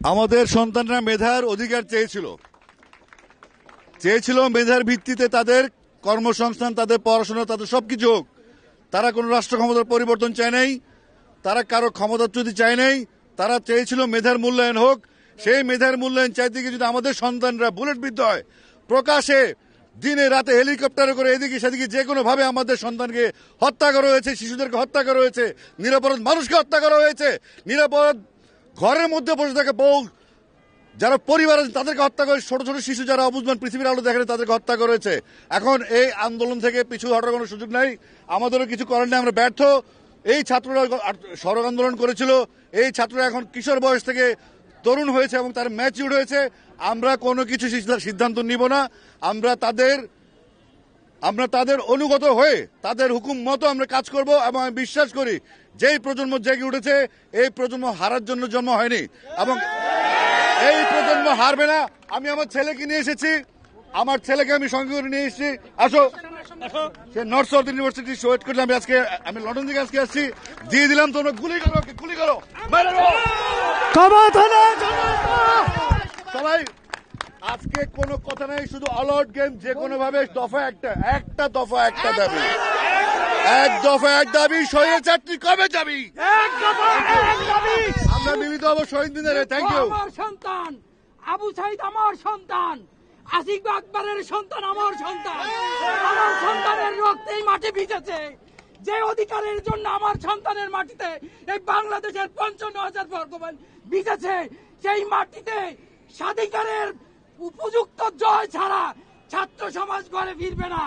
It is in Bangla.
আমাদের সন্তানরা মেধার অধিকার চেয়েছিল মেধার ভিত্তিতে তাদের কর্মসংস্থান, তাদের পড়াশোনা, তাদের সবকিছু হোক। তারা কোনো রাষ্ট্র ক্ষমতার পরিবর্তন চায় নাই, তারা কারো ক্ষমতাচ্যুতি চায় নাই, তারা চেয়েছিল মেধার মূল্যায়ন হোক। সেই মেধার মূল্যায়ন চাইতে গিয়ে যদি আমাদের সন্তানরা বুলেটবিদ্ধ হয়, প্রকাশে দিনে রাতে হেলিকপ্টারে করে এদিকে সেদিকে যে কোনো ভাবে আমাদের সন্তানকে হত্যা করা হয়েছে, শিশুদেরকে হত্যা করা হয়েছে, নিরাপরাধ মানুষকে হত্যা করা হয়েছে, নিরাপরাধ ঘরের মধ্যে বসে থাকে বউ যারা পরিবার আছে তাদেরকে হত্যা করে, ছোট ছোট শিশু যারা অবুঝমান পৃথিবীর আলো দেখেন তাদেরকে হত্যা করেছে। এখন এই আন্দোলন থেকে পিছু হটার কোনো সুযোগ নাই, আমাদেরও কিছু করার নেই, আমরা ব্যর্থ। এই ছাত্ররা সড়ক আন্দোলন করেছিল, এই ছাত্ররা এখন কিশোর বয়স থেকে তরুণ হয়েছে এবং তার ম্যাচিউর হয়েছে। আমরা কোনো কিছু সিদ্ধান্ত নিব না, আমরা তাদের অনুগত হয়ে তাদের হুকুম মতো আমরা কাজ করব। এবং আমি বিশ্বাস করি যেই প্রজন্ম জেগে উঠেছে, এই প্রজন্ম হারার জন্য জন্ম হয়নি এবং এই প্রজন্ম হারবে না। আমি আমার ছেলেকে নিয়ে এসেছি, আমার ছেলেকে আমি সঙ্গে করে নিয়ে এসেছি। আসো, সে নর্থ সাউথ ইউনিভার্সিটি ওয়েট করলে আমি লন্ডন থেকে আজকে আসছি, দিয়ে দিলাম। তোমরা গুলি করো সবাই। আজকে কোনো কথা নাই, শুধু অল আউট গেম। যে কোনো ভাবে দফা একটা দফা একটা দাবি, এক দফা এক দাবি। শহীদের চাকরি কবে যাবি? আমরা মিলিত হবো শহীদ দিনের। Thank you. আমার সন্তান আবু সাইদ, আমার সন্তান আসিফ আকবরের সন্তান, আমার সন্তান। আমার সন্তানের রক্তেই মাটি ভিজেছে। যে অধিকারের জন্য আমার সন্তানের মাটিতে এই বাংলাদেশের 55,000 বর্গমাইল ভিজেছে, সেই মাটিতে স্বাধিকারের উপযুক্ত জয় ছাড়া ছাত্র সমাজ ঘরে ফিরবে না।